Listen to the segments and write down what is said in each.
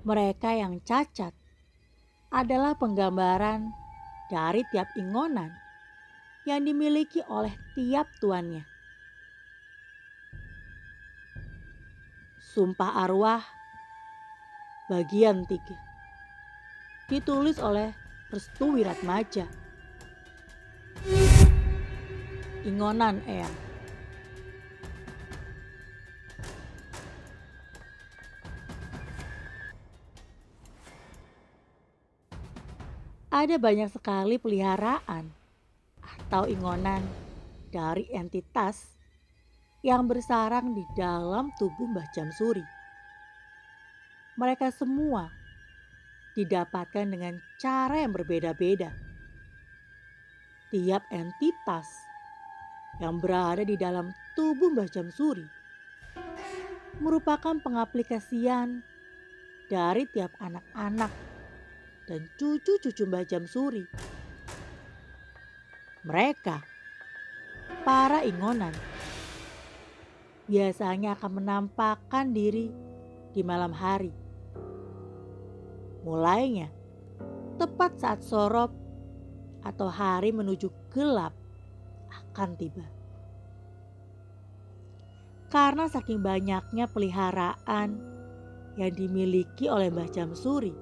Mereka yang cacat adalah penggambaran dari tiap ingonan yang dimiliki oleh tiap tuannya. Sumpah Arwah bagian 3 ditulis oleh Restu Wiratmaja. Ingonan Eyang. Ada banyak sekali peliharaan atau ingonan dari entitas yang bersarang di dalam tubuh Mbah Jamsuri. Mereka semua didapatkan dengan cara yang berbeda-beda. Tiap entitas yang berada di dalam tubuh Mbah Jamsuri merupakan pengaplikasian dari tiap anak-anak dan cucu-cucu Mbah Jamsuri. Mereka, para ingonan, biasanya akan menampakkan diri di malam hari. Mulainya tepat saat sorop atau hari menuju gelap akan tiba. Karena saking banyaknya peliharaan yang dimiliki oleh Mbah Jamsuri,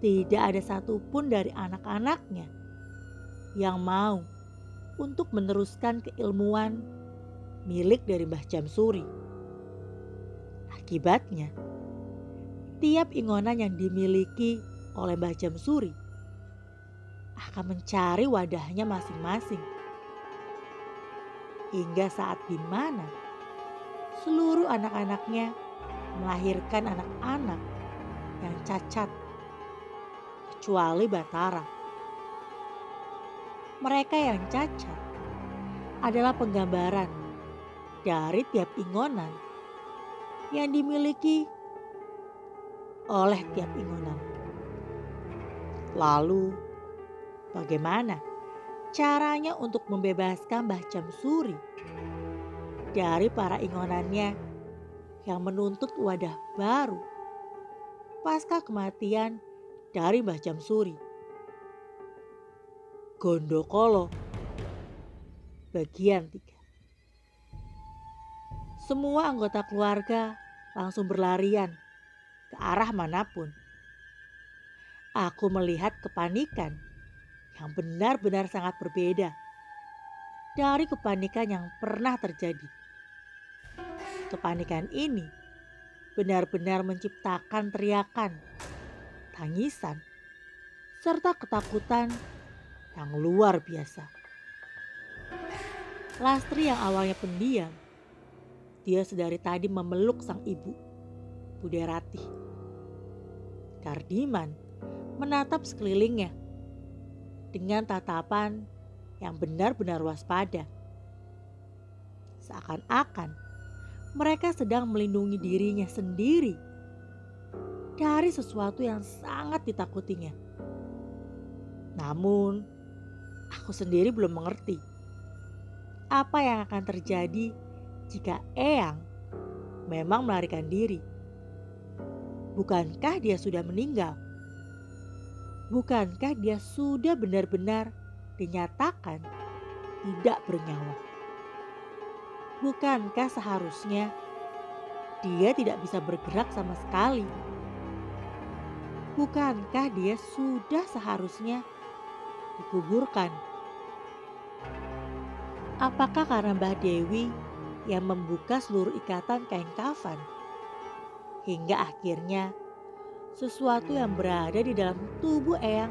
tidak ada satupun dari anak-anaknya yang mau untuk meneruskan keilmuan milik dari Mbah Jamsuri. Akibatnya, tiap ingonan yang dimiliki oleh Mbah Jamsuri akan mencari wadahnya masing-masing. Hingga saat di mana seluruh anak-anaknya melahirkan anak-anak yang cacat, kecuali Batara. Mereka yang cacat adalah penggambaran dari tiap ingonan yang dimiliki oleh tiap ingonan. Lalu, bagaimana caranya untuk membebaskan Mbah Jamsuri dari para ingonannya yang menuntut wadah baru pasca kematian dari Mbah Jamsuri? Gondokolo bagian 3. Semua anggota keluarga langsung berlarian ke arah manapun. Aku melihat kepanikan yang benar-benar sangat berbeda dari kepanikan yang pernah terjadi. Kepanikan ini benar-benar menciptakan teriakan, tangisan, serta ketakutan yang luar biasa. Lastri yang awalnya pendiam, dia sedari tadi memeluk sang ibu, Buderati. Kardiman menatap sekelilingnya dengan tatapan yang benar-benar waspada. Seakan-akan mereka sedang melindungi dirinya sendiri dari sesuatu yang sangat ditakutinya. Namun, aku sendiri belum mengerti apa yang akan terjadi jika Eyang memang melarikan diri. Bukankah dia sudah meninggal? Bukankah dia sudah benar-benar dinyatakan tidak bernyawa? Bukankah seharusnya dia tidak bisa bergerak sama sekali? Bukankah dia sudah seharusnya dikuburkan? Apakah karena Mbah Dewi yang membuka seluruh ikatan kain kafan hingga akhirnya sesuatu yang berada di dalam tubuh Eyang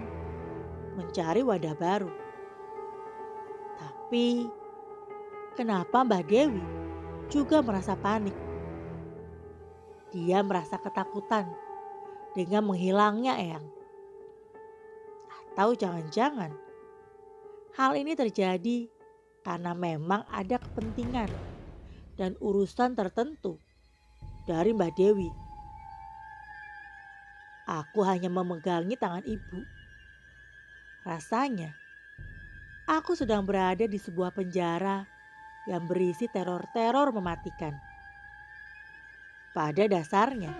mencari wadah baru? Tapi kenapa Mbah Dewi juga merasa panik? Dia merasa ketakutan dengan menghilangnya Eyang. Atau jangan-jangan hal ini terjadi karena memang ada kepentingan dan urusan tertentu dari Mbah Dewi. Aku hanya memegangi tangan ibu. Rasanya aku sedang berada di sebuah penjara yang berisi teror-teror mematikan. Pada dasarnya,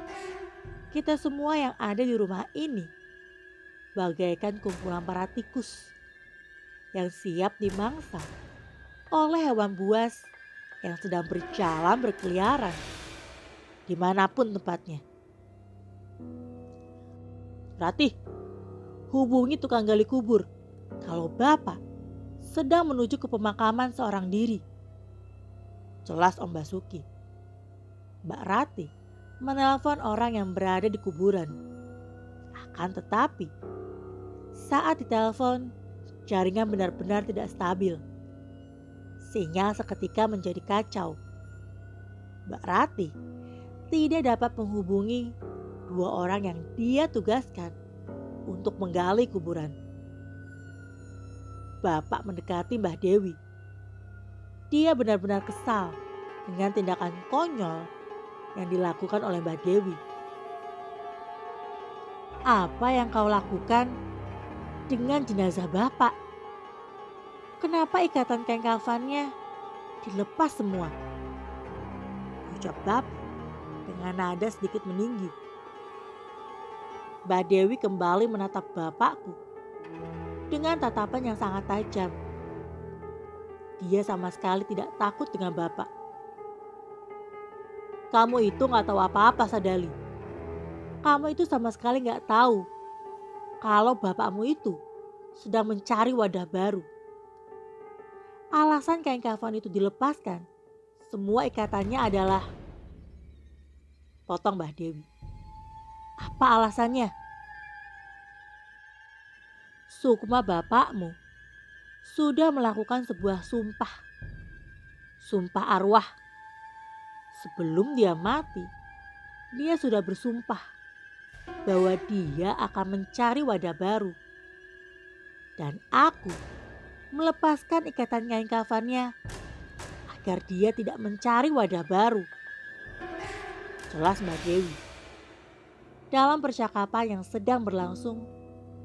Kita semua yang ada di rumah ini bagaikan kumpulan para tikus yang siap dimangsa oleh hewan buas yang sedang berjalan berkeliaran dimanapun tempatnya. Ratih, hubungi tukang gali kubur kalau Bapak sedang menuju ke pemakaman seorang diri. Jelas Om Basuki. Mbak Rati menelpon orang yang berada di kuburan. Akan tetapi, saat ditelepon, jaringan benar-benar tidak stabil. Sinyal seketika menjadi kacau. Mbak Rati tidak dapat menghubungi dua orang yang dia tugaskan untuk menggali kuburan. Bapak mendekati Mbah Dewi. Dia benar-benar kesal dengan tindakan konyol yang dilakukan oleh Mbah Dewi. Apa yang kau lakukan dengan jenazah Bapak? Kenapa ikatan kain kafannya dilepas semua? Ucap Bapak dengan nada sedikit meninggi. Mbak Dewi kembali menatap bapakku dengan tatapan yang sangat tajam. Dia sama sekali tidak takut dengan Bapak. Kamu itu gak tahu apa-apa, Sadali. Kamu itu sama sekali gak tahu kalau bapakmu itu sedang mencari wadah baru. Alasan kain kafan itu dilepaskan, semua ikatannya adalah... Potong Mbah Dewi. Apa alasannya? Sukma bapakmu sudah melakukan sebuah sumpah. Sumpah arwah. Sebelum dia mati, dia sudah bersumpah bahwa dia akan mencari wadah baru. Dan aku melepaskan ikatan kain kafannya agar dia tidak mencari wadah baru. Jelas Mbak Dewi. Dalam percakapan yang sedang berlangsung,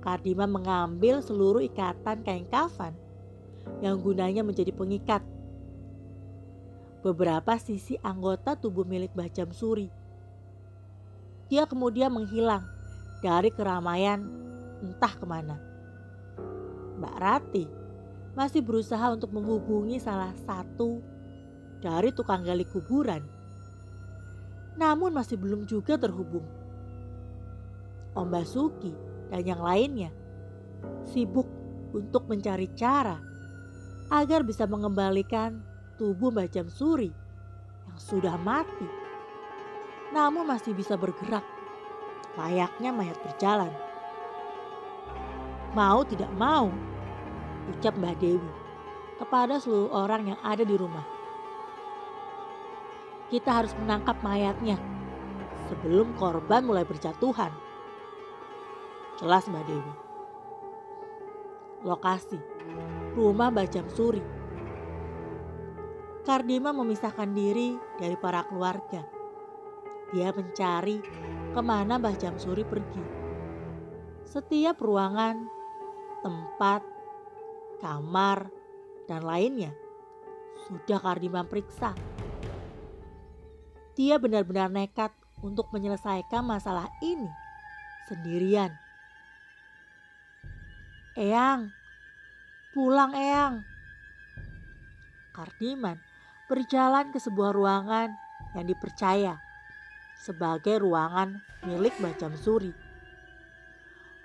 Kardiman mengambil seluruh ikatan kain kafan yang gunanya menjadi pengikat beberapa sisi anggota tubuh milik Mbah Jamsuri. Dia kemudian menghilang dari keramaian entah kemana. Mbak Rati masih berusaha untuk menghubungi salah satu dari tukang gali kuburan, namun masih belum juga terhubung. Om Basuki dan yang lainnya sibuk untuk mencari cara agar bisa mengembalikan tubuh Mbah Jamsuri yang sudah mati namun masih bisa bergerak layaknya mayat berjalan. Mau tidak mau, ucap Mbah Dewi kepada seluruh orang yang ada di rumah. Kita harus menangkap mayatnya sebelum korban mulai berjatuhan. Jelas Mbak Dewi. Lokasi rumah Mbah Jamsuri. Kardiman memisahkan diri dari para keluarga. Dia mencari kemana Mbah Jamsuri pergi. Setiap ruangan, tempat, kamar, dan lainnya sudah Kardiman periksa. Dia benar-benar nekat untuk menyelesaikan masalah ini sendirian. Eyang, pulang Eyang. Kardiman berjalan ke sebuah ruangan yang dipercaya sebagai ruangan milik Mbah Jamsuri.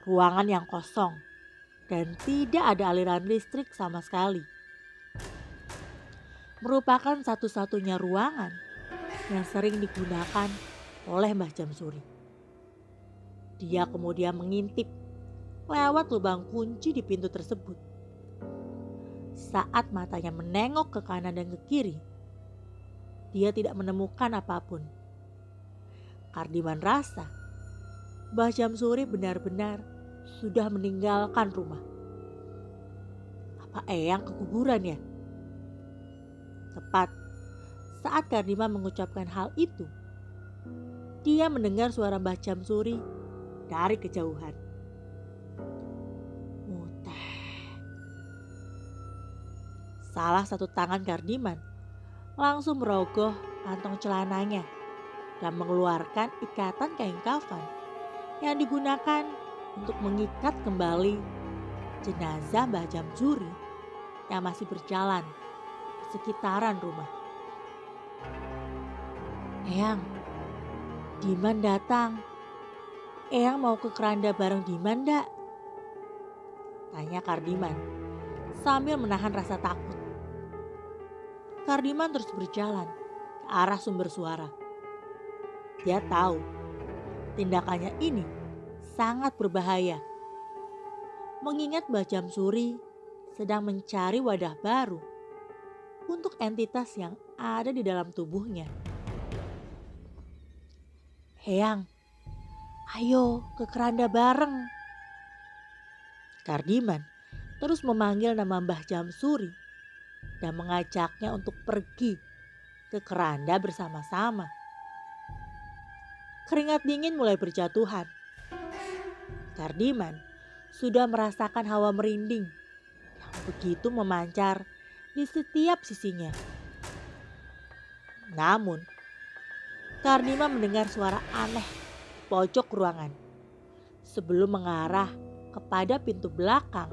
Ruangan yang kosong dan tidak ada aliran listrik sama sekali. Merupakan satu-satunya ruangan yang sering digunakan oleh Mbah Jamsuri. Dia kemudian mengintip lewat lubang kunci di pintu tersebut. Saat matanya menengok ke kanan dan ke kiri, dia tidak menemukan apapun. Kardiman rasa Mbah Jamsuri benar-benar sudah meninggalkan rumah. Apa Eyang ke kuburan ya? Tepat saat Kardiman mengucapkan hal itu, dia mendengar suara Mbah Jamsuri dari kejauhan. Salah satu tangan Kardiman langsung merogoh kantong celananya dan mengeluarkan ikatan kain kafan yang digunakan untuk mengikat kembali jenazah Mbah Jamsuri yang masih berjalan di sekitaran rumah. Eyang, Diman datang. Eyang mau ke keranda bareng Diman ndak? Tanya Kardiman sambil menahan rasa takut. Kardiman terus berjalan ke arah sumber suara. Dia tahu tindakannya ini sangat berbahaya. Mengingat Mbah Jamsuri sedang mencari wadah baru untuk entitas yang ada di dalam tubuhnya. Eyang, ayo ke keranda bareng. Kardiman terus memanggil nama Mbah Jamsuri dan mengajaknya untuk pergi ke keranda bersama-sama. Keringat dingin mulai berjatuhan. Kardiman sudah merasakan hawa merinding yang begitu memancar di setiap sisinya. Namun, Kardiman mendengar suara aneh di pojok ruangan sebelum mengarah kepada pintu belakang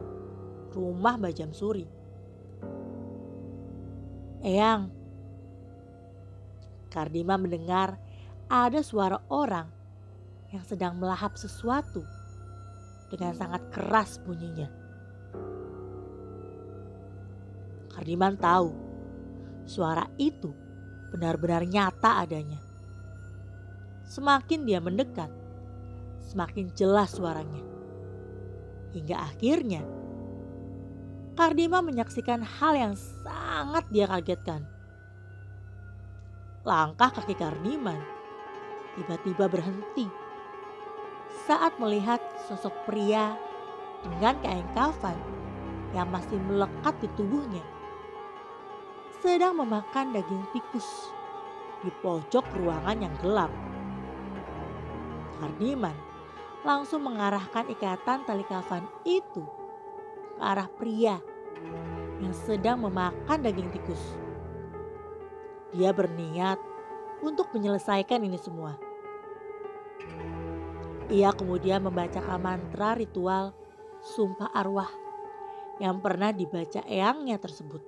rumah Mbah Jamsuri. Eyang, Kardiman mendengar ada suara orang yang sedang melahap sesuatu dengan sangat keras bunyinya. Kardiman tahu suara itu benar-benar nyata adanya. Semakin dia mendekat, semakin jelas suaranya. Hingga akhirnya, Kardiman menyaksikan hal yang sangat dia kagetkan. Langkah kaki Kardiman tiba-tiba berhenti saat melihat sosok pria dengan kain kafan yang masih melekat di tubuhnya sedang memakan daging tikus di pojok ruangan yang gelap. Kardiman langsung mengarahkan ikatan tali kafan itu ke arah pria yang sedang memakan daging tikus. Dia berniat untuk menyelesaikan ini semua. Ia kemudian membacakan mantra ritual sumpah arwah yang pernah dibaca eyangnya tersebut.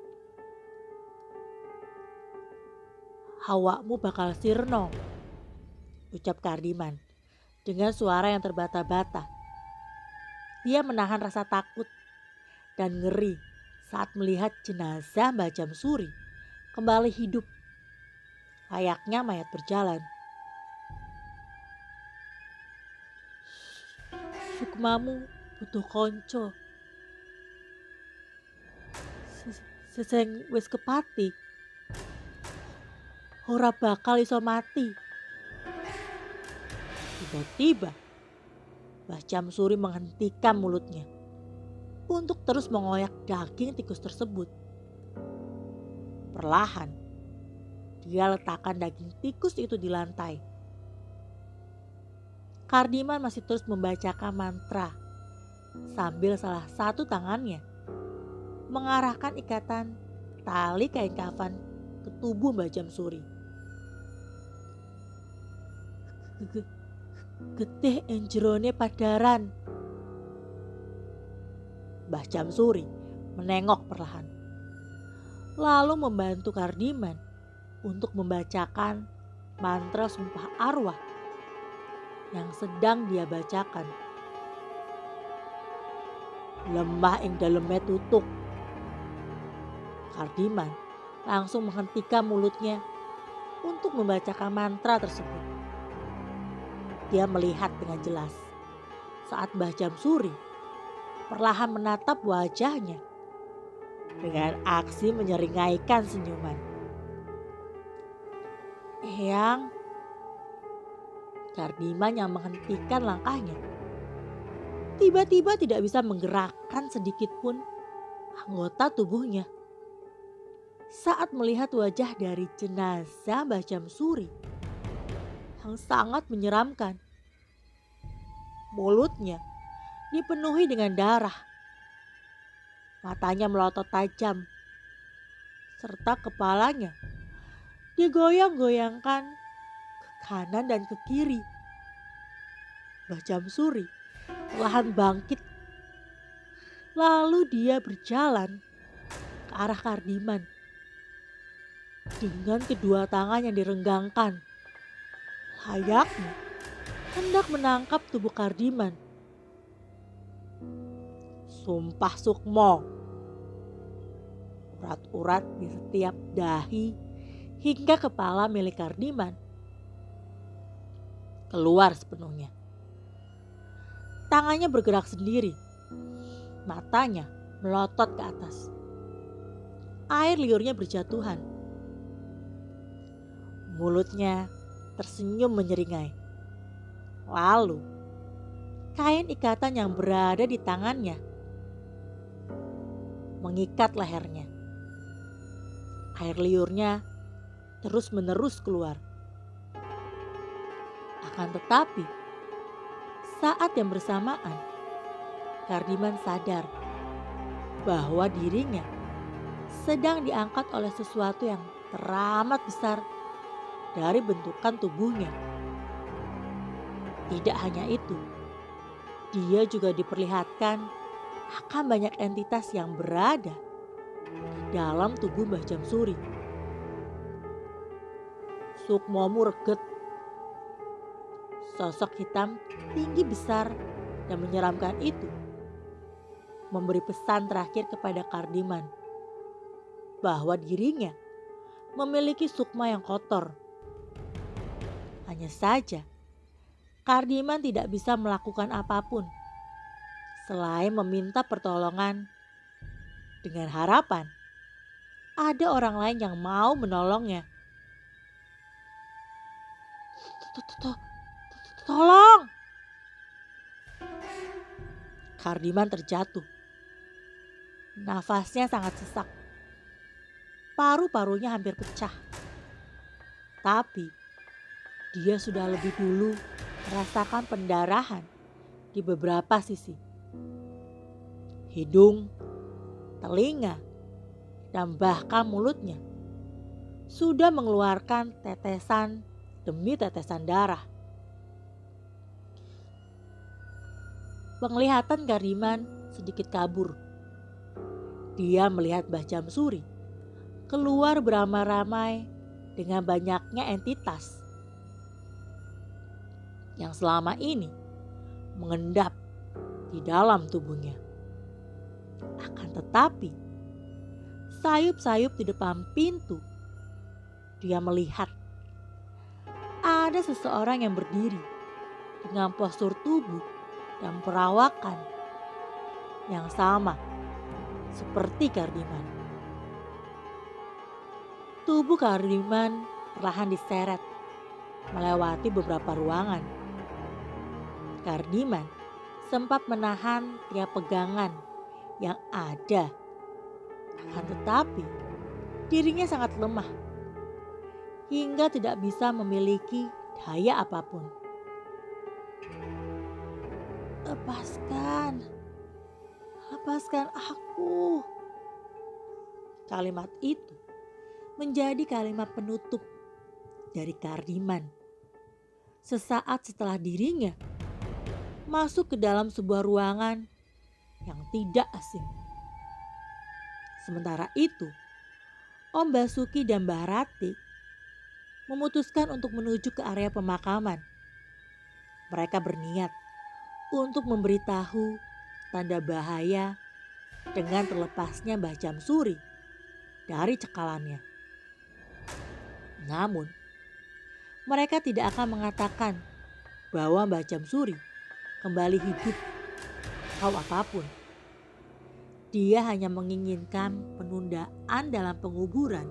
Hawakmu bakal sirno, ucap Kardiman dengan suara yang terbata-bata. Dia menahan rasa takut dan ngeri saat melihat jenazah Mbah Jamsuri kembali hidup layaknya mayat berjalan. Sukmamu butuh konco. Seseng wis kepati. Ora bakal iso mati. Tiba-tiba Mbah Jamsuri menghentikan mulutnya untuk terus mengoyak daging tikus tersebut. Perlahan, dia letakkan daging tikus itu di lantai. Kardiman masih terus membacakan mantra sambil salah satu tangannya mengarahkan ikatan tali kain kafan ke tubuh Mbah Jamsuri. Getih enjerone padaran. Mbah Jamsuri menengok perlahan, lalu membantu Kardiman untuk membacakan mantra sumpah arwah yang sedang dia bacakan. Lemah ing daleme tutuk. Kardiman langsung menghentikan mulutnya untuk membacakan mantra tersebut. Dia melihat dengan jelas saat Mbah Jamsuri perlahan menatap wajahnya dengan aksi menyeringaikan senyuman. Eyang, Kardiman yang menghentikan langkahnya tiba-tiba tidak bisa menggerakkan sedikit pun anggota tubuhnya saat melihat wajah dari jenazah Mbah Jamsuri yang sangat menyeramkan. Mulutnya dipenuhi dengan darah, matanya melotot tajam, serta kepalanya digoyang-goyangkan ke kanan dan ke kiri. Mbah Jamsuri perlahan bangkit. Lalu dia berjalan ke arah Kardiman dengan kedua tangan yang direnggangkan, layaknya hendak menangkap tubuh Kardiman. Sumpah Sukmo, urat-urat di setiap dahi hingga kepala milik Kardiman keluar sepenuhnya. Tangannya bergerak sendiri, matanya melotot ke atas. Air liurnya berjatuhan. Mulutnya tersenyum menyeringai. Lalu, kain ikatan yang berada di tangannya mengikat lehernya. Air liurnya terus-menerus keluar. Akan tetapi, saat yang bersamaan, Kardiman sadar bahwa dirinya sedang diangkat oleh sesuatu yang teramat besar dari bentukan tubuhnya. Tidak hanya itu, dia juga diperlihatkan akan banyak entitas yang berada di dalam tubuh Mbah Jamsuri. Sukmomu reget. Sosok hitam tinggi besar dan menyeramkan itu memberi pesan terakhir kepada Kardiman bahwa dirinya memiliki sukma yang kotor. Hanya saja Kardiman tidak bisa melakukan apapun selain meminta pertolongan dengan harapan ada orang lain yang mau menolongnya. Tolong! Kardiman terjatuh. Nafasnya sangat sesak. Paru-parunya hampir pecah. Tapi dia sudah lebih dulu merasakan pendarahan di beberapa sisi. Hidung, telinga, dan bahkan mulutnya sudah mengeluarkan tetesan demi tetesan darah. Penglihatan Kardiman sedikit kabur. Dia melihat Mbah Jamsuri keluar beramai-ramai dengan banyaknya entitas yang selama ini mengendap di dalam tubuhnya. Akan tetapi, sayup-sayup di depan pintu, dia melihat ada seseorang yang berdiri dengan postur tubuh dan perawakan yang sama seperti Kardiman. Tubuh Kardiman perlahan diseret melewati beberapa ruangan. Kardiman sempat menahan tiap pegangan yang ada. Akan tetapi dirinya sangat lemah hingga tidak bisa memiliki daya apapun. Lepaskan aku. Kalimat itu menjadi kalimat penutup dari Kardiman. Sesaat setelah dirinya masuk ke dalam sebuah ruangan yang tidak asing. Sementara itu, Om Basuki dan Mbah Rati memutuskan untuk menuju ke area pemakaman. Mereka berniat untuk memberitahu tanda bahaya dengan terlepasnya Mbah Jamsuri dari cekalannya. Namun, mereka tidak akan mengatakan bahwa Mbah Jamsuri kembali hidup atau apapun. Dia hanya menginginkan penundaan dalam penguburan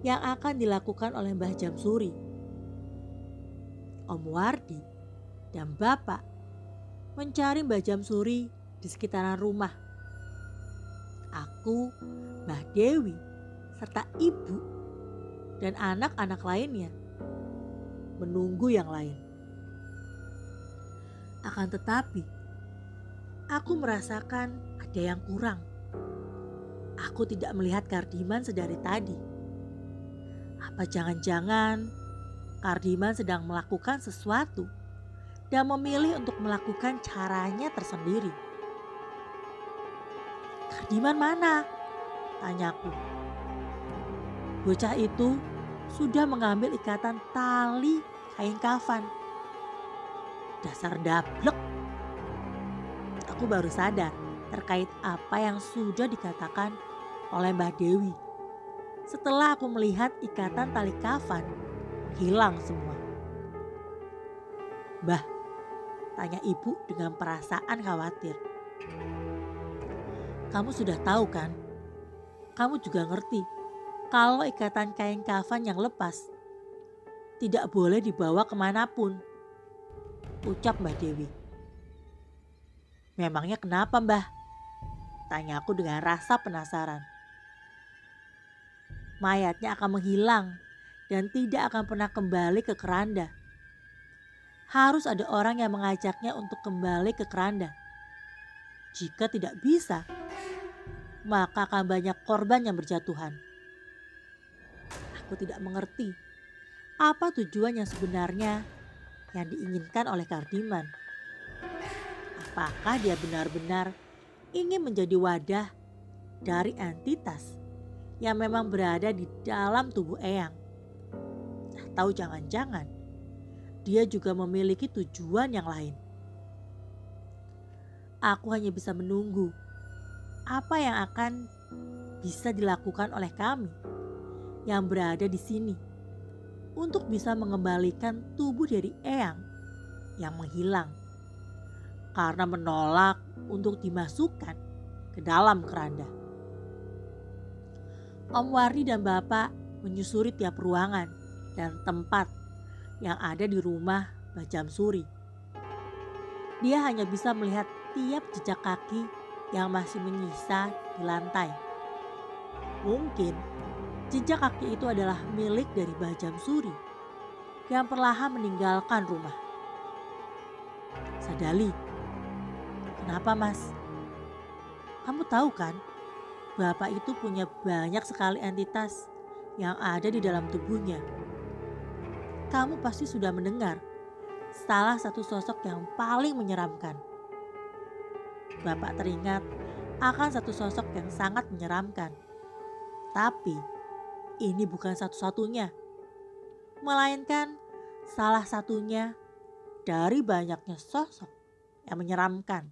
yang akan dilakukan oleh Mbah Jamsuri. Om Wardi dan Bapak mencari Mbah Jamsuri di sekitaran rumah. Aku, Mbah Dewi, serta ibu dan anak-anak lainnya menunggu yang lain. Akan tetapi, aku merasakan ada yang kurang. Aku tidak melihat Kardiman sedari tadi. Apa jangan-jangan Kardiman sedang melakukan sesuatu dan memilih untuk melakukan caranya tersendiri. "Kardiman mana?" tanyaku. Bocah itu sudah mengambil ikatan tali kain kafan. Dasar dablek, aku baru sadar terkait apa yang sudah dikatakan oleh Mbah Dewi. Setelah aku melihat ikatan tali kafan hilang semua. "Mbah," tanya ibu dengan perasaan khawatir. "Kamu sudah tahu kan? Kamu juga ngerti kalau ikatan kain kafan yang lepas tidak boleh dibawa kemanapun," ucap Mbah Dewi. "Memangnya kenapa, Mbah?" tanya aku dengan rasa penasaran. "Mayatnya akan menghilang dan tidak akan pernah kembali ke keranda. Harus ada orang yang mengajaknya untuk kembali ke keranda. Jika tidak bisa, maka akan banyak korban yang berjatuhan." Aku tidak mengerti apa tujuan yang sebenarnya yang diinginkan oleh Kardiman. Apakah dia benar-benar ingin menjadi wadah dari entitas yang memang berada di dalam tubuh Eyang? Atau jangan-jangan dia juga memiliki tujuan yang lain? Aku hanya bisa menunggu apa yang akan bisa dilakukan oleh kami yang berada di sini untuk bisa mengembalikan tubuh dari Eyang yang menghilang karena menolak untuk dimasukkan ke dalam keranda. Om Wardi dan Bapak menyusuri tiap ruangan dan tempat yang ada di rumah Mbah Jamsuri. Dia hanya bisa melihat tiap jejak kaki yang masih menyisa di lantai. Mungkin jejak kaki itu adalah milik dari Mbah Jamsuri yang perlahan meninggalkan rumah. "Sadali, kenapa Mas? Kamu tahu kan, Bapak itu punya banyak sekali entitas yang ada di dalam tubuhnya. Kamu pasti sudah mendengar salah satu sosok yang paling menyeramkan." Bapak teringat akan satu sosok yang sangat menyeramkan. Tapi ini bukan satu-satunya, melainkan salah satunya dari banyaknya sosok yang menyeramkan.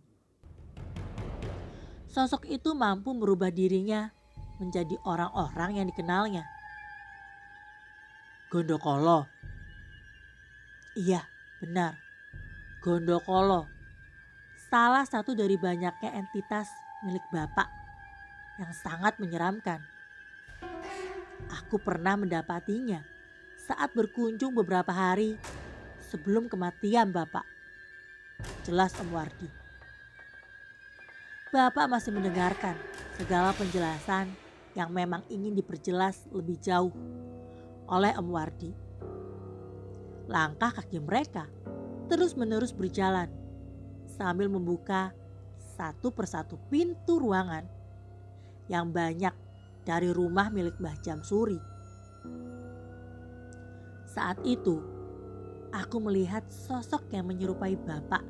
Sosok itu mampu merubah dirinya menjadi orang-orang yang dikenalnya. Gondokolo. Iya, benar. Gondokolo. Salah satu dari banyaknya entitas milik Bapak yang sangat menyeramkan. Aku pernah mendapatinya saat berkunjung beberapa hari sebelum kematian Bapak. Jelas Om Wardi. Bapak masih mendengarkan segala penjelasan yang memang ingin diperjelas lebih jauh oleh Om Wardi. Langkah kaki mereka terus-menerus berjalan sambil membuka satu persatu pintu ruangan yang banyak dari rumah milik Mbah Jamsuri. Saat itu, aku melihat sosok yang menyerupai Bapak,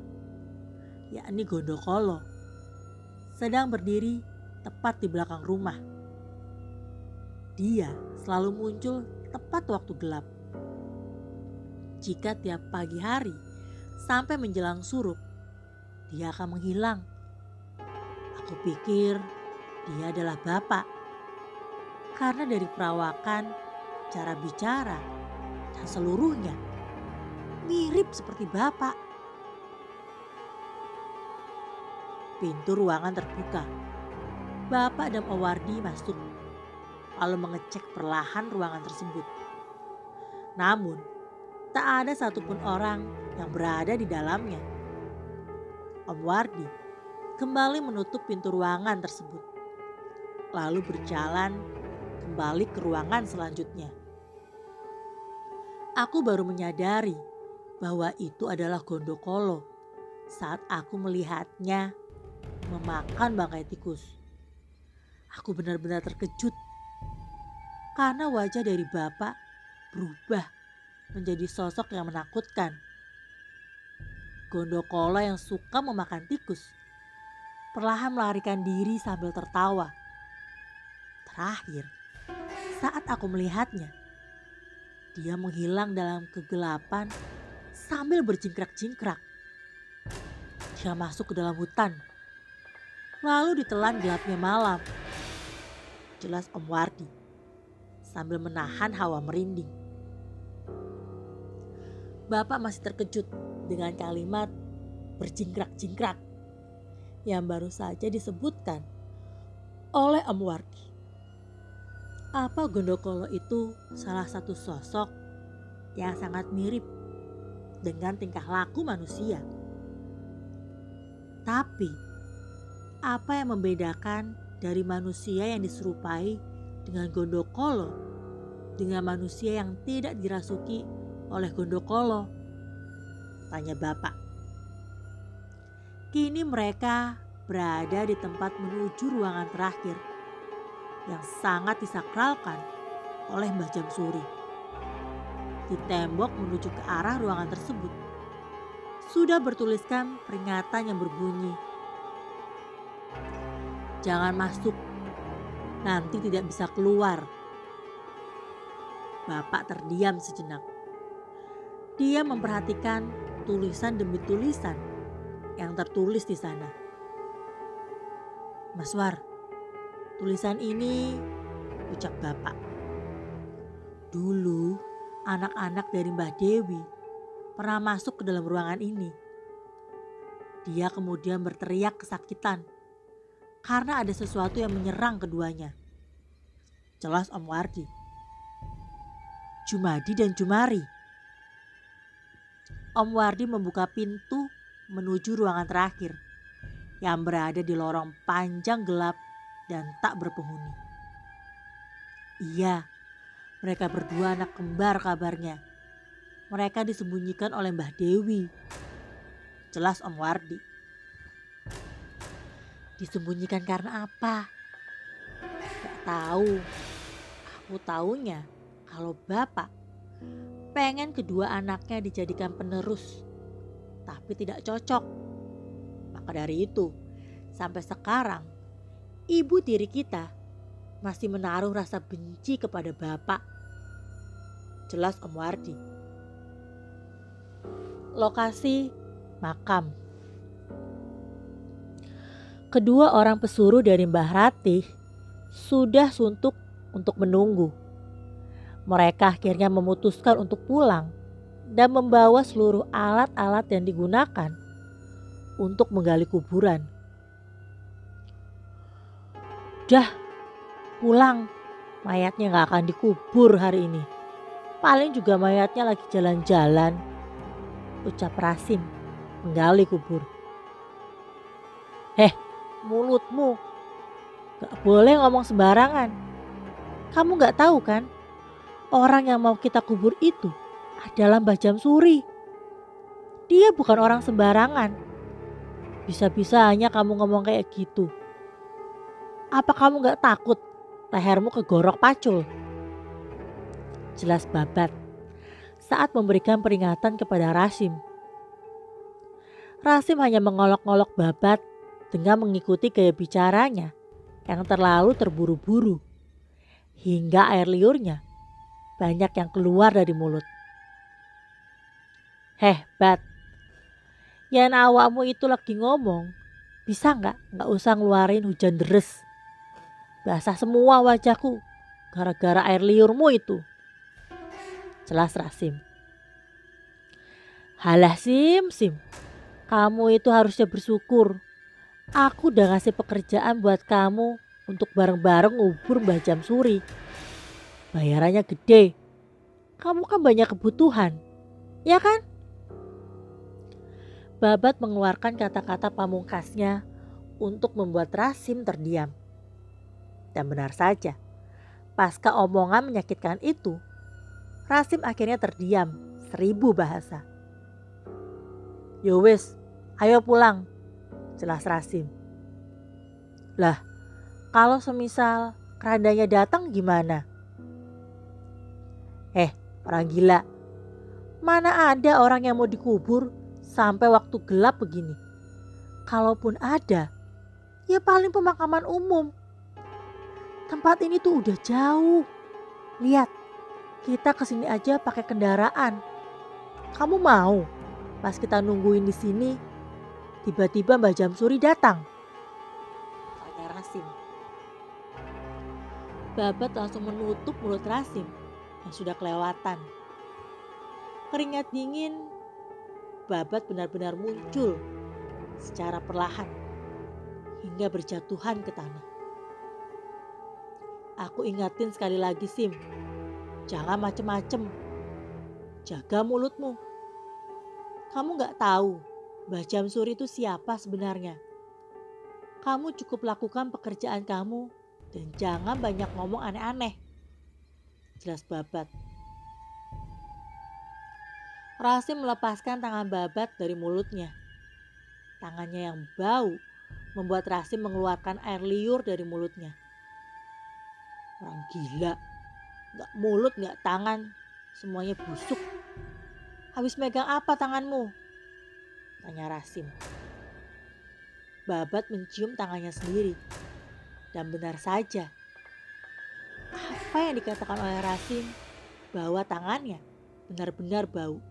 yakni Gondokolo, sedang berdiri tepat di belakang rumah. Dia selalu muncul tepat waktu gelap. Jika tiap pagi hari sampai menjelang surup, dia akan menghilang. Aku pikir dia adalah Bapak, karena dari perawakan, cara bicara, dan seluruhnya mirip seperti Bapak. Pintu ruangan terbuka. Bapak dan Om Wardi masuk, lalu mengecek perlahan ruangan tersebut. Namun, tak ada satupun orang yang berada di dalamnya. Om Wardi kembali menutup pintu ruangan tersebut, lalu berjalan kembali ke ruangan selanjutnya. Aku baru menyadari bahwa itu adalah Gondokolo saat aku melihatnya memakan bangkai tikus. Aku benar-benar terkejut karena wajah dari Bapak berubah menjadi sosok yang menakutkan. Gondokolo yang suka memakan tikus perlahan melarikan diri sambil tertawa. Terakhir, saat aku melihatnya, dia menghilang dalam kegelapan sambil berjingkrak-jingkrak. Dia masuk ke dalam hutan, lalu ditelan gelapnya malam. Jelas Om Wardi sambil menahan hawa merinding. Bapak masih terkejut dengan kalimat berjingkrak-jingkrak yang baru saja disebutkan oleh Om Wardi. Apa Gondokolo itu salah satu sosok yang sangat mirip dengan tingkah laku manusia? Tapi apa yang membedakan dari manusia yang diserupai dengan Gondokolo dengan manusia yang tidak dirasuki oleh Gondokolo? Tanya Bapak. Kini mereka berada di tempat menuju ruangan terakhir yang sangat disakralkan oleh Mbah Jamsuri. Di tembok menuju ke arah ruangan tersebut sudah bertuliskan peringatan yang berbunyi, "Jangan masuk, nanti tidak bisa keluar." Bapak terdiam sejenak. Dia memperhatikan tulisan demi tulisan yang tertulis di sana. "Mas War, tulisan ini," ucap Bapak, "dulu anak-anak dari Mbah Dewi pernah masuk ke dalam ruangan ini. Dia kemudian berteriak kesakitan karena ada sesuatu yang menyerang keduanya." Jelas Om Wardi. "Jumadi dan Jumari." Om Wardi membuka pintu menuju ruangan terakhir yang berada di lorong panjang gelap dan tak berpenghuni. Iya, mereka berdua anak kembar kabarnya. Mereka disembunyikan oleh Mbah Dewi. Jelas Om Wardi. Disembunyikan karena apa? Gak tahu. Aku taunya kalau Bapak pengen kedua anaknya dijadikan penerus, tapi tidak cocok. Maka dari itu, sampai sekarang ibu tiri kita masih menaruh rasa benci kepada Bapak. Jelas Om Wardi. Lokasi makam. Kedua orang pesuruh dari Mbah Ratih sudah suntuk untuk menunggu. Mereka akhirnya memutuskan untuk pulang dan membawa seluruh alat-alat yang digunakan untuk menggali kuburan. "Dah, pulang. Mayatnya gak akan dikubur hari ini. Paling juga mayatnya lagi jalan-jalan," ucap Rasim menggali kubur. Mulutmu. Gak boleh ngomong sembarangan. Kamu gak tahu kan? Orang yang mau kita kubur itu adalah Mbah Jamsuri. Dia bukan orang sembarangan. Bisa-bisanya kamu ngomong kayak gitu. Apa kamu gak takut lehermu kegorok pacul? Jelas Babat saat memberikan peringatan kepada Rasim. Rasim hanya mengolok-olok Babat dengan mengikuti gaya bicaranya yang terlalu terburu-buru, hingga air liurnya banyak yang keluar dari mulut. Bat, yang awakmu itu lagi ngomong, bisa nggak usah ngeluarin hujan deres. Basah semua wajahku gara-gara air liurmu itu. Jelas Rasim. Halah Sim, kamu itu harusnya bersyukur. Aku udah ngasih pekerjaan buat kamu untuk bareng-bareng ngubur Mbah Jamsuri. Bayarannya gede. Kamu kan banyak kebutuhan, ya kan? Babat mengeluarkan kata-kata pamungkasnya untuk membuat Rasim terdiam. Dan benar saja, pasca omongan menyakitkan itu, Rasim akhirnya terdiam 1000 bahasa. "Yo wis, ayo pulang," jelas Rasim. "Lah, kalau semisal kerandanya datang gimana?" Orang gila. Mana ada orang yang mau dikubur sampai waktu gelap begini. Kalaupun ada, ya paling pemakaman umum. Tempat ini tuh udah jauh. Lihat, kita kesini aja pakai kendaraan. Kamu mau pas kita nungguin di sini, tiba-tiba Mbak Jamsuri datang? Tanya Rasim. Babat langsung menutup mulut Rasim yang sudah kelewatan. Keringat dingin Babat benar-benar muncul secara perlahan hingga berjatuhan ke tanah. Aku ingatin sekali lagi, Sim. Jangan macem-macem. Jaga mulutmu. Kamu gak tahu Mbah Jamsuri itu siapa sebenarnya. Kamu cukup lakukan pekerjaan kamu dan jangan banyak ngomong aneh-aneh. Jelas Babat. Rasim melepaskan tangan Babat dari mulutnya. Tangannya yang bau membuat Rasim mengeluarkan air liur dari mulutnya. Orang gila, gak mulut gak tangan, semuanya busuk. Habis megang apa tanganmu? Tanya Rasim. Babat mencium tangannya sendiri. Dan benar saja, apa yang dikatakan oleh Rasim bahwa tangannya benar-benar bau.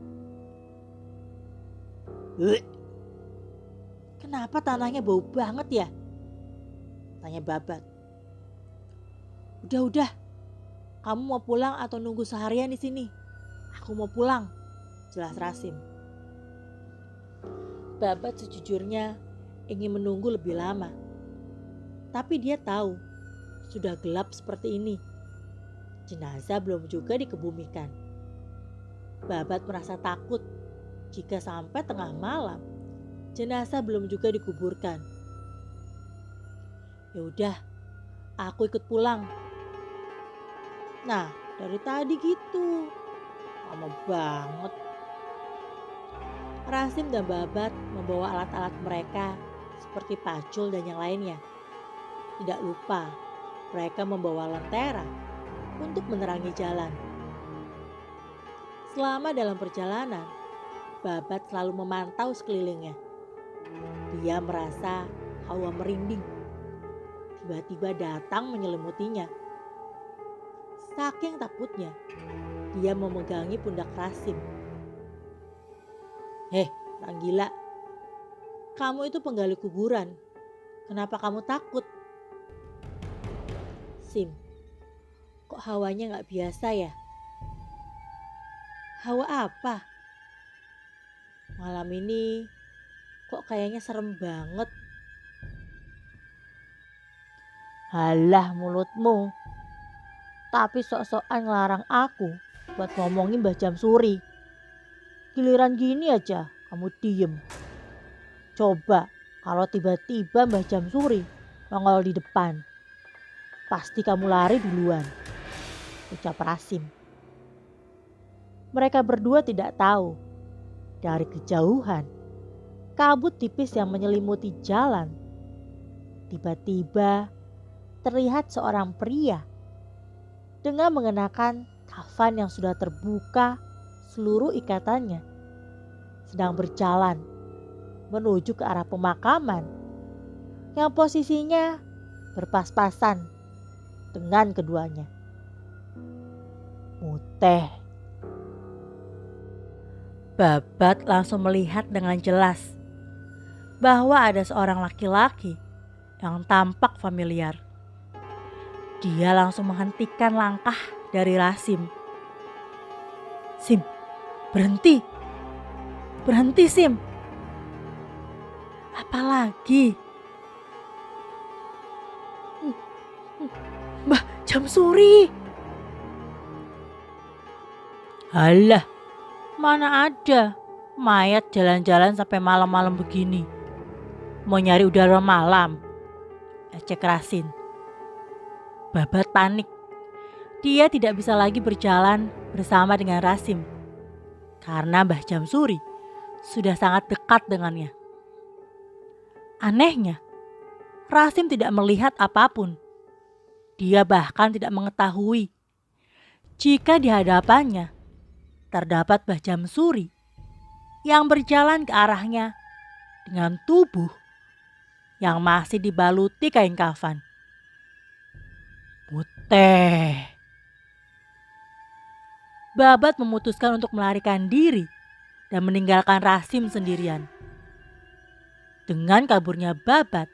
Kenapa tanahnya bau banget ya? Tanya Babat. Udah, kamu mau pulang atau nunggu seharian di sini? Aku mau pulang, jelas Rasim. Babat sejujurnya ingin menunggu lebih lama. Tapi dia tahu, sudah gelap seperti ini. Jenazah belum juga dikebumikan. Babat merasa takut jika sampai tengah malam, jenazah belum juga dikuburkan. Ya udah, aku ikut pulang. Nah, dari tadi gitu. Lama banget. Rasim dan Babat membawa alat-alat mereka seperti pacul dan yang lainnya. Tidak lupa, mereka membawa lentera untuk menerangi jalan. Selama dalam perjalanan, Babat selalu memantau sekelilingnya. Dia merasa hawa merinding. Tiba-tiba datang menyelimutinya. Saking takutnya, dia memegangi pundak Rasim. Orang gila. Kamu itu penggali kuburan. Kenapa kamu takut? Sim, kok hawanya gak biasa ya? Hawa apa? Malam ini kok kayaknya serem banget. Halah mulutmu. Tapi sok-sokan ngelarang aku buat ngomongin Mbah Jamsuri. Giliran gini aja kamu diem. Coba kalau tiba-tiba Mbah Jamsuri nongol di depan. Pasti kamu lari duluan, ucap Rasim. Mereka berdua tidak tahu. Dari kejauhan, kabut tipis yang menyelimuti jalan. Tiba-tiba terlihat seorang pria dengan mengenakan kafan yang sudah terbuka seluruh ikatannya, sedang berjalan menuju ke arah pemakaman yang posisinya berpas-pasan dengan keduanya. Muteh. Babat langsung melihat dengan jelas bahwa ada seorang laki-laki yang tampak familiar. Dia langsung menghentikan langkah dari Rasim. Sim, berhenti. Berhenti, Sim. Apalagi? Mbah Jamsuri. Halah, mana ada mayat jalan-jalan sampai malam-malam begini. Mau nyari udara malam? Ecek Rasim. Babat panik. Dia tidak bisa lagi berjalan bersama dengan Rasim karena Mbah Jamsuri sudah sangat dekat dengannya. Anehnya, Rasim tidak melihat apapun. Dia bahkan tidak mengetahui jika di hadapannya terdapat Mbah Jamsuri yang berjalan ke arahnya dengan tubuh yang masih dibaluti kain kafan. Putih. Babat memutuskan untuk melarikan diri dan meninggalkan Rasim sendirian. Dengan kaburnya Babat,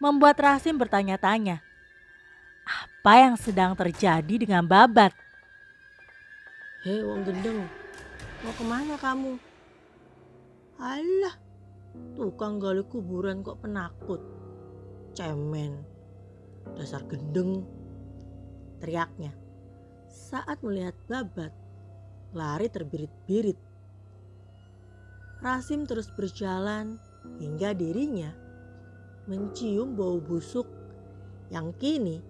membuat Rasim bertanya-tanya, apa yang sedang terjadi dengan Babat? Hei wong gendeng, mau kemana kamu? Alah, tukang gali kuburan kok penakut. Cemen, dasar gendeng, teriaknya saat melihat Babat lari terbirit-birit. Rasim terus berjalan hingga dirinya mencium bau busuk yang kini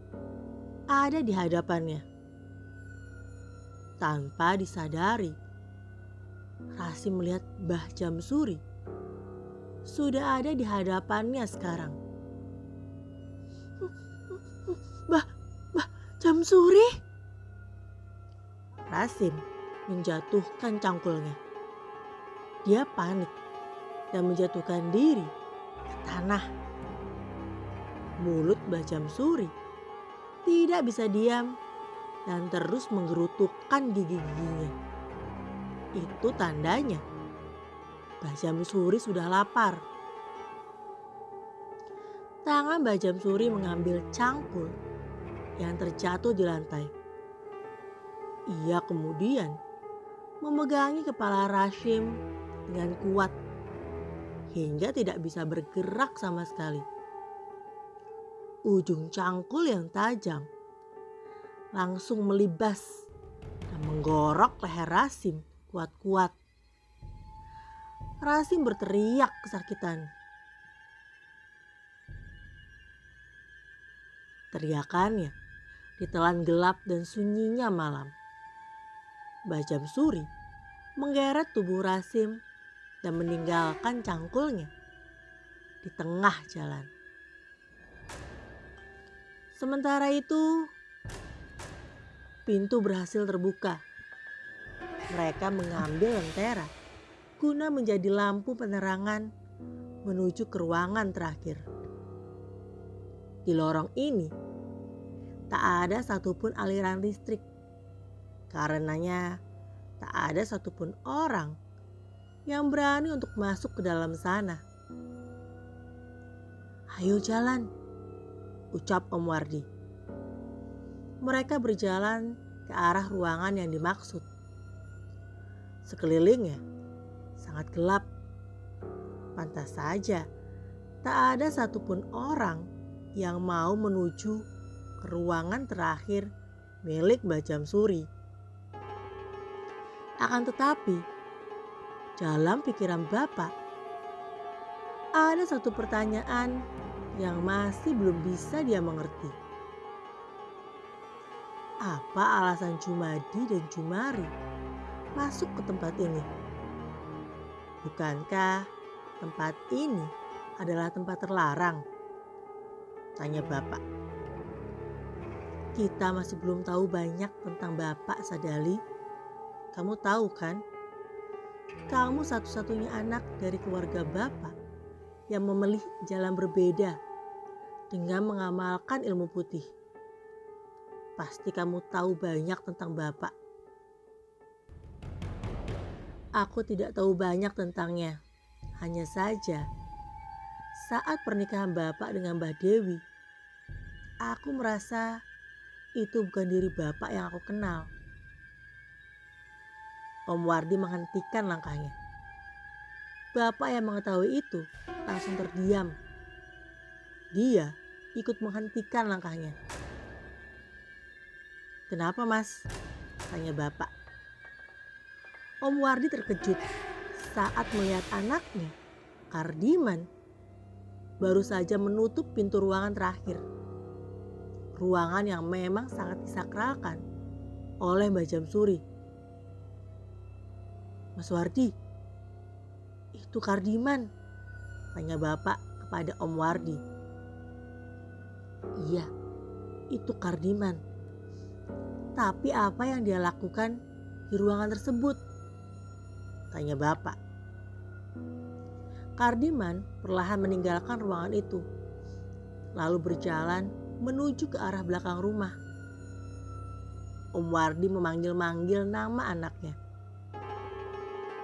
ada di hadapannya. Tanpa disadari, Rasim melihat Mbah Jamsuri sudah ada di hadapannya sekarang. Mbah Jamsuri? Rasim menjatuhkan cangkulnya. Dia panik dan menjatuhkan diri ke tanah. Mulut Mbah Jamsuri tidak bisa diam dan terus menggerutukan gigi-giginya. Itu tandanya Mbah Jamsuri sudah lapar. Tangan Mbah Jamsuri mengambil cangkul yang terjatuh di lantai. Ia kemudian memegangi kepala Rasim dengan kuat hingga tidak bisa bergerak sama sekali. Ujung cangkul yang tajam langsung melibas dan menggorok leher Rasim kuat-kuat. Rasim berteriak kesakitan. Teriakannya ditelan gelap dan sunyinya malam. Mbah Jamsuri menggeret tubuh Rasim dan meninggalkan cangkulnya di tengah jalan. Sementara itu, pintu berhasil terbuka. Mereka mengambil lentera guna menjadi lampu penerangan menuju ke ruangan terakhir. Di lorong ini, tak ada satupun aliran listrik. Karenanya, tak ada satupun orang yang berani untuk masuk ke dalam sana. Ayo jalan, ucap Om Wardi. Mereka berjalan ke arah ruangan yang dimaksud. Sekelilingnya sangat gelap. Pantas saja tak ada satupun orang yang mau menuju ke ruangan terakhir milik Mbah Jamsuri. Akan tetapi, dalam pikiran Bapak, ada satu pertanyaan yang masih belum bisa dia mengerti. Apa alasan Jumadi dan Jumari masuk ke tempat ini? Bukankah tempat ini adalah tempat terlarang? Tanya Bapak. Kita masih belum tahu banyak tentang Bapak Sadali. Kamu tahu kan? Kamu satu-satunya anak dari keluarga Bapak yang memilih jalan berbeda dengan mengamalkan ilmu putih. Pasti kamu tahu banyak tentang Bapak. Aku tidak tahu banyak tentangnya. Hanya saja, saat pernikahan Bapak dengan Mbah Dewi, aku merasa itu bukan diri Bapak yang aku kenal. Om Wardi menghentikan langkahnya. Bapak yang mengetahui itu langsung terdiam. Dia ikut menghentikan langkahnya. Kenapa mas? Tanya Bapak. Om Wardi terkejut saat melihat anaknya, Kardiman, baru saja menutup pintu ruangan terakhir. Ruangan yang memang sangat disakralkan oleh Mbah Jamsuri. Mas Wardi, itu Kardiman, tanya Bapak kepada Om Wardi. Iya, itu Kardiman. Tapi apa yang dia lakukan di ruangan tersebut? Tanya Bapak. Kardiman perlahan meninggalkan ruangan itu, lalu berjalan menuju ke arah belakang rumah. Om Wardi memanggil-manggil nama anaknya.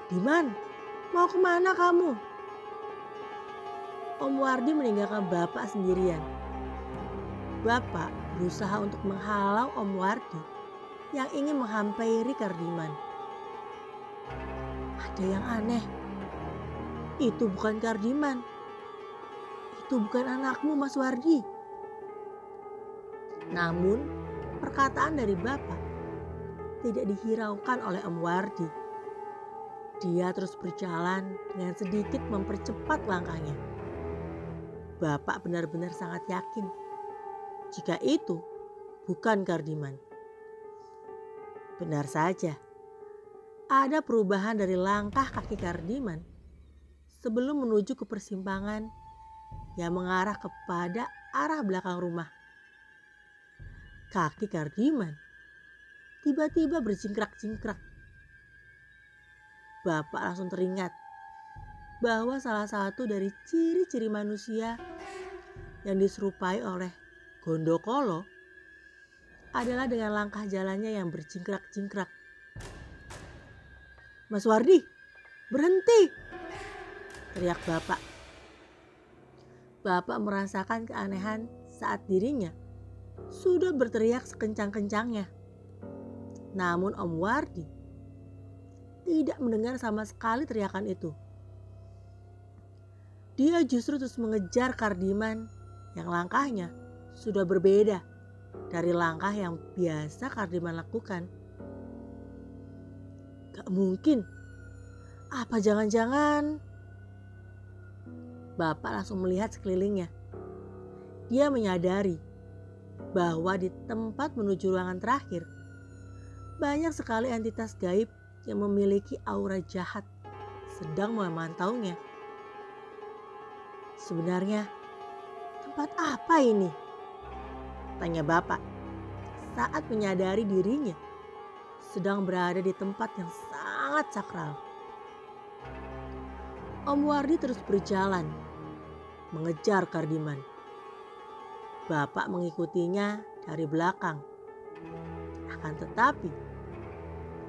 "Diman, mau kemana kamu?" Om Wardi meninggalkan bapak sendirian. Bapak berusaha untuk menghalau Om Wardi yang ingin menghampiri Kardiman. "Ada yang aneh. Itu bukan Kardiman. Itu bukan anakmu, Mas Wardi." Namun perkataan dari bapak tidak dihiraukan oleh Om Wardi. Dia terus berjalan dengan sedikit mempercepat langkahnya. Bapak benar-benar sangat yakin jika itu bukan Kardiman. Benar saja, ada perubahan dari langkah kaki Kardiman sebelum menuju ke persimpangan yang mengarah kepada arah belakang rumah. Kaki Kardiman tiba-tiba bercingkrak-cingkrak. Bapak langsung teringat bahwa salah satu dari ciri-ciri manusia yang diserupai oleh Gondokolo adalah dengan langkah jalannya yang bercingkrak-cingkrak. "Mas Wardi, berhenti!" teriak bapak. Bapak merasakan keanehan saat dirinya sudah berteriak sekencang-kencangnya. Namun Om Wardi tidak mendengar sama sekali teriakan itu. Dia justru terus mengejar Kardiman yang langkahnya sudah berbeda dari langkah yang biasa Kardiman lakukan. "Gak mungkin. Apa jangan-jangan?" Bapak langsung melihat sekelilingnya. Dia menyadari bahwa di tempat menuju ruangan terakhir banyak sekali entitas gaib yang memiliki aura jahat sedang memantaunya. "Sebenarnya tempat apa ini?" tanya bapak saat menyadari dirinya sedang berada di tempat yang sangat sakral. Om Wardi terus berjalan mengejar Kardiman. Bapak mengikutinya dari belakang. Akan tetapi,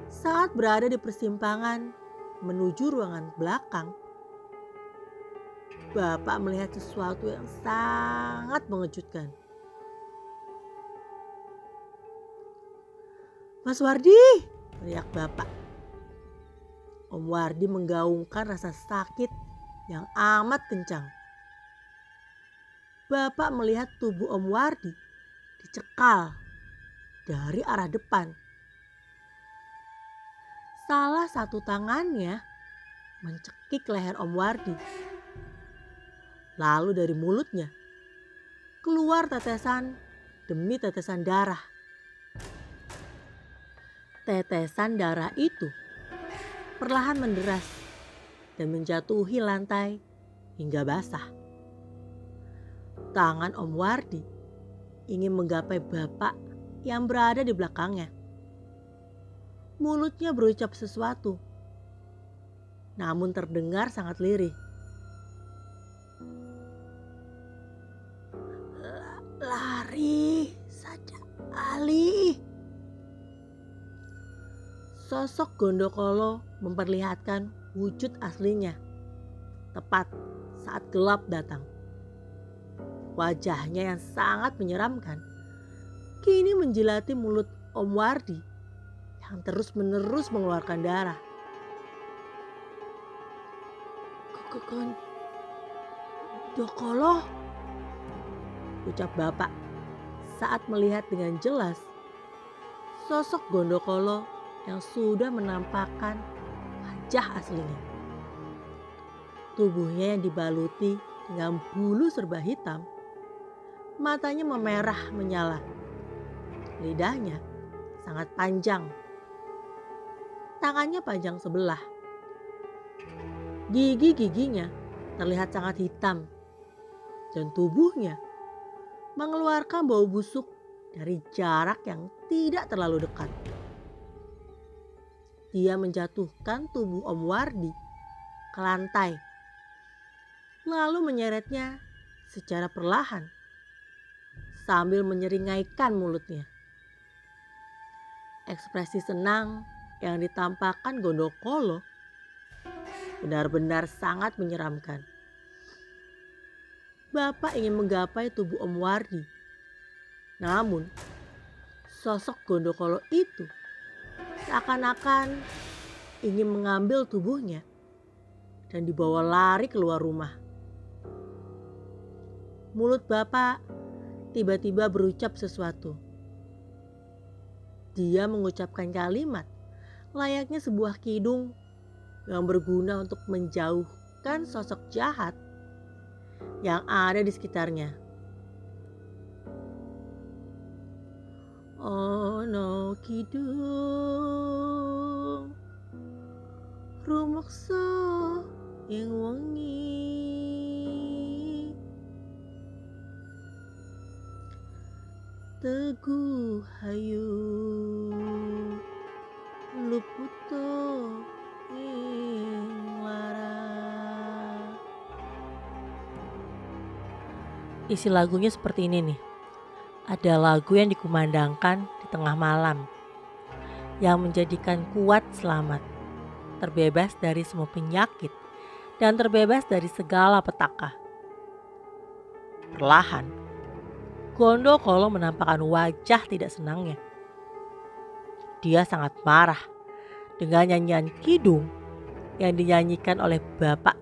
saat berada di persimpangan menuju ruangan belakang, Bapak melihat sesuatu yang sangat mengejutkan. "Mas Wardi!" teriak bapak. Om Wardi menggaungkan rasa sakit yang amat kencang. Bapak melihat tubuh Om Wardi dicekal dari arah depan. Salah satu tangannya mencekik leher Om Wardi. Lalu dari mulutnya keluar tetesan demi tetesan darah. Tetesan darah itu perlahan menderas dan menjatuhi lantai hingga basah. Tangan Om Wardi ingin menggapai bapak yang berada di belakangnya. Mulutnya berucap sesuatu, namun terdengar sangat lirih. "Lari saja, Ali." Sosok Gondokolo memperlihatkan wujud aslinya tepat saat gelap datang. Wajahnya yang sangat menyeramkan kini menjilati mulut Om Wardi yang terus-menerus mengeluarkan darah. "Gondokolo," ucap bapak saat melihat dengan jelas sosok Gondokolo yang sudah menampakkan wajah aslinya. Tubuhnya yang dibaluti dengan bulu serba hitam, matanya memerah menyala, lidahnya sangat panjang, tangannya panjang sebelah, gigi-giginya terlihat sangat hitam, dan tubuhnya mengeluarkan bau busuk dari jarak yang tidak terlalu dekat. Dia menjatuhkan tubuh Om Wardi ke lantai lalu menyeretnya secara perlahan sambil menyeringaikan mulutnya. Ekspresi senang yang ditampakkan Gondokolo benar-benar sangat menyeramkan. Bapak ingin menggapai tubuh Om Wardi. Namun, sosok Gondokolo itu seakan-akan ingin mengambil tubuhnya dan dibawa lari keluar rumah. Mulut Bapak tiba-tiba berucap sesuatu. Dia mengucapkan kalimat layaknya sebuah kidung yang berguna untuk menjauhkan sosok jahat yang ada di sekitarnya. Ono kidung rumeksa ing wengi, teguh hayu luputo ing lara. Isi lagunya seperti ini nih. Ada lagu yang dikumandangkan di tengah malam yang menjadikan kuat selamat, terbebas dari semua penyakit dan terbebas dari segala petaka. Perlahan, Gondokolo menampakkan wajah tidak senangnya. Dia sangat marah dengan nyanyian kidung yang dinyanyikan oleh Bapak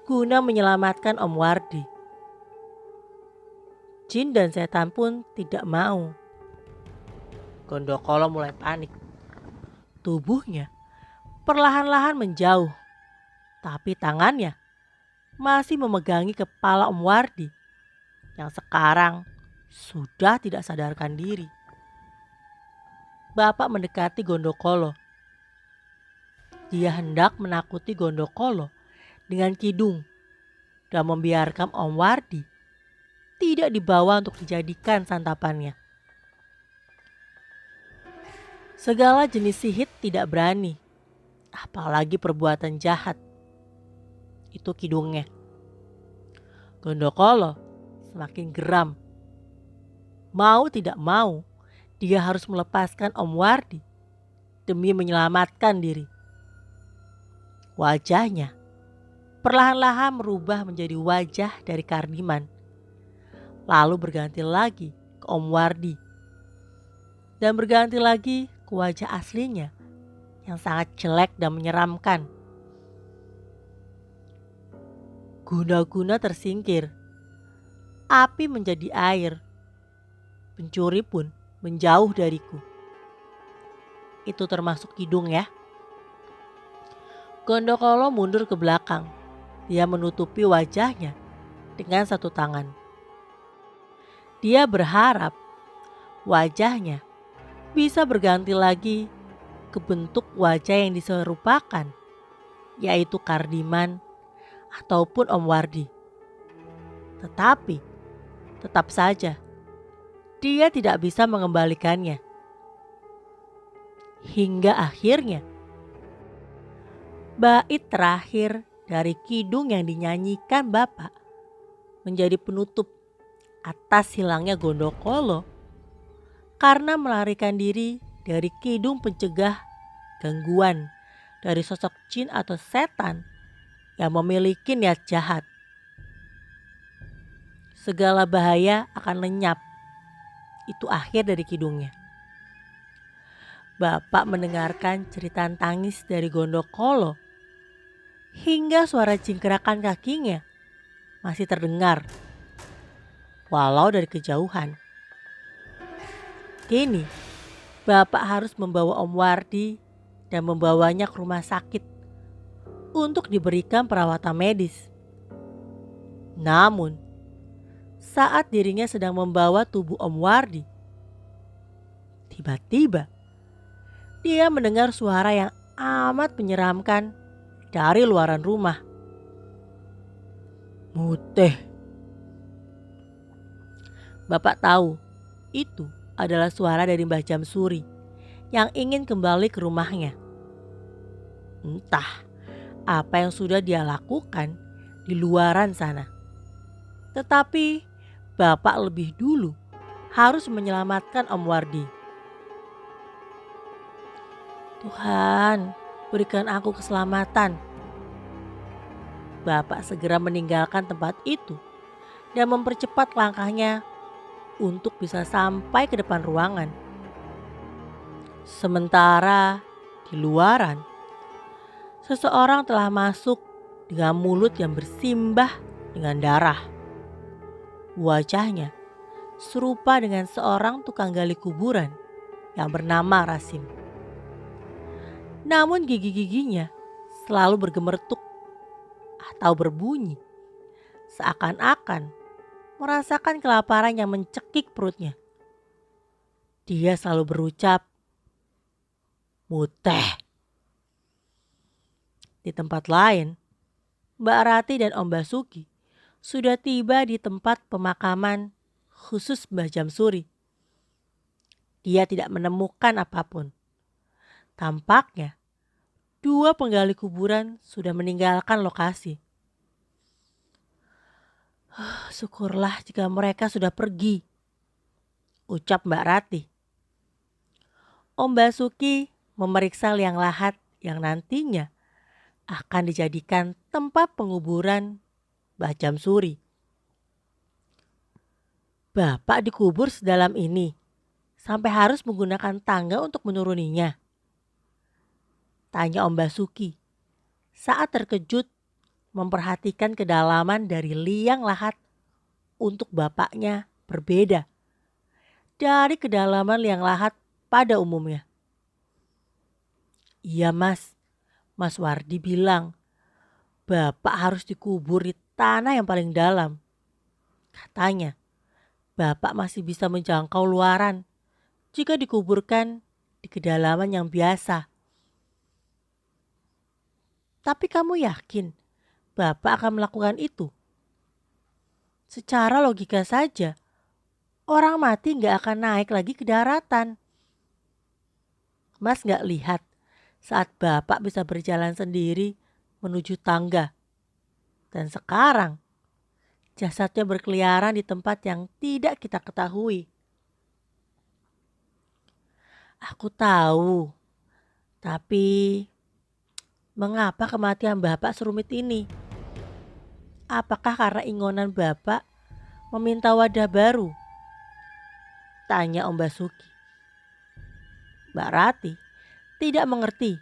guna menyelamatkan Om Wardi. Jin dan setan pun tidak mau. Gondokolo mulai panik. Tubuhnya perlahan-lahan menjauh, tapi tangannya masih memegangi kepala Om Wardi yang sekarang sudah tidak sadarkan diri. Bapak mendekati Gondokolo. Dia hendak menakuti Gondokolo dengan kidung dan membiarkan Om Wardi tidak dibawa untuk dijadikan santapannya. Segala jenis sihir tidak berani, apalagi perbuatan jahat. Itu kidungnya. Gondokolo semakin geram. Mau tidak mau, dia harus melepaskan Om Wardi demi menyelamatkan diri. Wajahnya perlahan-lahan merubah menjadi wajah dari Kardiman, lalu berganti lagi ke Om Wardi, dan berganti lagi ke wajah aslinya yang sangat jelek dan menyeramkan. Guna-guna tersingkir, api menjadi air, pencuri pun menjauh dariku. Itu termasuk kidung ya. Gondokolo mundur ke belakang. Dia menutupi wajahnya dengan satu tangan. Dia berharap wajahnya bisa berganti lagi ke bentuk wajah yang diserupakan, yaitu Kardiman ataupun Om Wardi. Tetapi tetap saja dia tidak bisa mengembalikannya. Hingga akhirnya bait terakhir dari kidung yang dinyanyikan Bapak menjadi penutup atas hilangnya Gondokolo karena melarikan diri dari kidung pencegah gangguan dari sosok jin atau setan yang memiliki niat jahat. Segala bahaya akan lenyap. Itu akhir dari kidungnya. Bapak mendengarkan cerita tangis dari Gondokolo hingga suara cingkrakan kakinya masih terdengar, walau dari kejauhan. Kini, Bapak harus membawa Om Wardi dan membawanya ke rumah sakit untuk diberikan perawatan medis. Namun, saat dirinya sedang membawa tubuh Om Wardi, tiba-tiba dia mendengar suara yang amat menyeramkan dari luaran rumah. Muteh. Bapak tahu itu adalah suara dari Mbah Jamsuri yang ingin kembali ke rumahnya. Entah apa yang sudah dia lakukan di luaran sana. Tetapi Bapak lebih dulu harus menyelamatkan Om Wardi. Tuhan, berikan aku keselamatan. Bapak segera meninggalkan tempat itu dan mempercepat langkahnya untuk bisa sampai ke depan ruangan. Sementara di luaran, seseorang telah masuk dengan mulut yang bersimbah dengan darah. Wajahnya serupa dengan seorang tukang gali kuburan yang bernama Rasim. Namun gigi-giginya selalu bergemertuk atau berbunyi seakan-akan merasakan kelaparan yang mencekik perutnya. Dia selalu berucap, "Muteh." Di tempat lain, Mbak Rati dan Om Basuki sudah tiba di tempat pemakaman khusus Mbah Jamsuri. Dia tidak menemukan apapun. Tampaknya 2 penggali kuburan sudah meninggalkan lokasi. Syukurlah jika mereka sudah pergi, ucap Mbak Rati. Om Basuki memeriksa liang lahat yang nantinya akan dijadikan tempat penguburan Mbah Jamsuri. Bapak dikubur sedalam ini sampai harus menggunakan tangga untuk menuruninya, tanya Om Basuki saat terkejut memperhatikan kedalaman dari liang lahat untuk bapaknya berbeda dari kedalaman liang lahat pada umumnya. Iya Mas Wardi bilang bapak harus dikubur di tanah yang paling dalam. Katanya bapak masih bisa menjangkau luaran jika dikuburkan di kedalaman yang biasa. Tapi kamu yakin bapak akan melakukan itu? Secara logika saja, orang mati gak akan naik lagi ke daratan. Mas gak lihat saat bapak bisa berjalan sendiri menuju tangga. Dan sekarang jasadnya berkeliaran di tempat yang tidak kita ketahui. Aku tahu, tapi mengapa kematian bapak serumit ini? Apakah karena ingonan bapak meminta wadah baru? Tanya Om Basuki. Mbak Rati tidak mengerti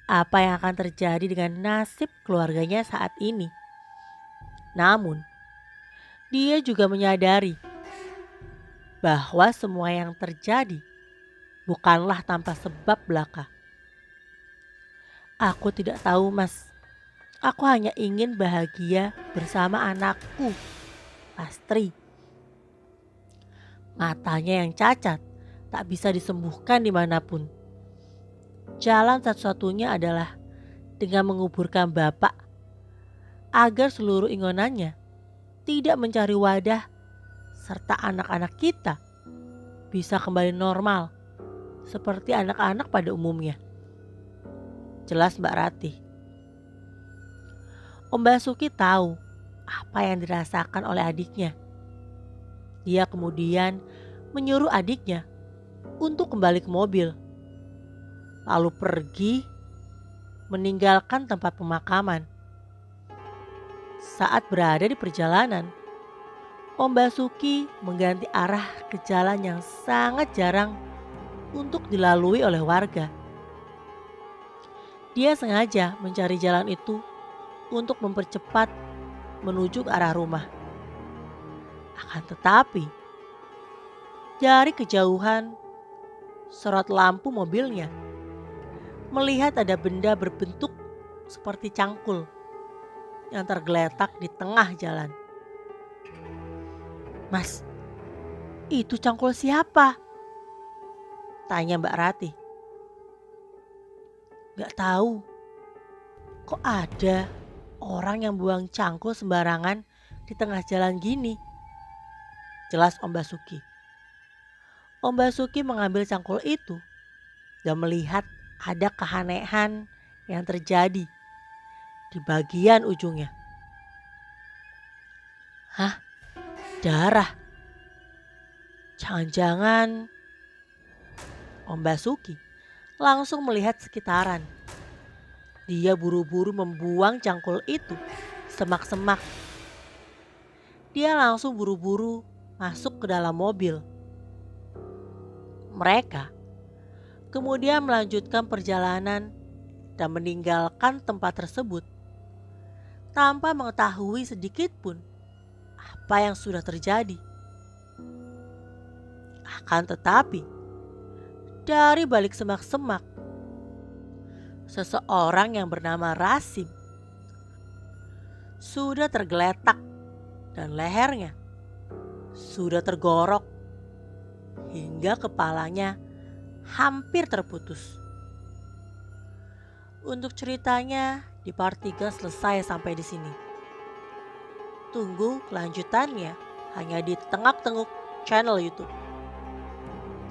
apa yang akan terjadi dengan nasib keluarganya saat ini. Namun, dia juga menyadari bahwa semua yang terjadi bukanlah tanpa sebab belaka. Aku tidak tahu Mas, aku hanya ingin bahagia bersama anakku, Astri. Matanya yang cacat tak bisa disembuhkan dimanapun. Jalan satu-satunya adalah dengan menguburkan bapak agar seluruh ingonannya tidak mencari wadah serta anak-anak kita bisa kembali normal seperti anak-anak pada umumnya. Jelas Mbak Rati. Om Basuki tahu apa yang dirasakan oleh adiknya. Dia kemudian menyuruh adiknya untuk kembali ke mobil, lalu pergi meninggalkan tempat pemakaman. Saat berada di perjalanan, Om Basuki mengganti arah ke jalan yang sangat jarang untuk dilalui oleh warga. Dia sengaja mencari jalan itu untuk mempercepat menuju ke arah rumah. Akan tetapi, dari kejauhan, sorot lampu mobilnya melihat ada benda berbentuk seperti cangkul yang tergeletak di tengah jalan. Mas, itu cangkul siapa? Tanya Mbak Rati. Gak tahu, kok ada orang yang buang cangkul sembarangan di tengah jalan gini? Jelas Om Basuki. Om Basuki mengambil cangkul itu dan melihat ada keanehan yang terjadi di bagian ujungnya. Hah? Darah? Jangan-jangan Om Basuki langsung melihat sekitaran. Dia buru-buru membuang cangkul itu semak-semak. Dia langsung buru-buru masuk ke dalam mobil. Mereka kemudian melanjutkan perjalanan dan meninggalkan tempat tersebut tanpa mengetahui sedikit pun apa yang sudah terjadi. Akan tetapi, dari balik semak-semak, seseorang yang bernama Rasim sudah tergeletak dan lehernya sudah tergorok hingga kepalanya hampir terputus. Untuk ceritanya di part 3 selesai sampai di sini. Tunggu kelanjutannya hanya di Tengak Tenguk channel YouTube.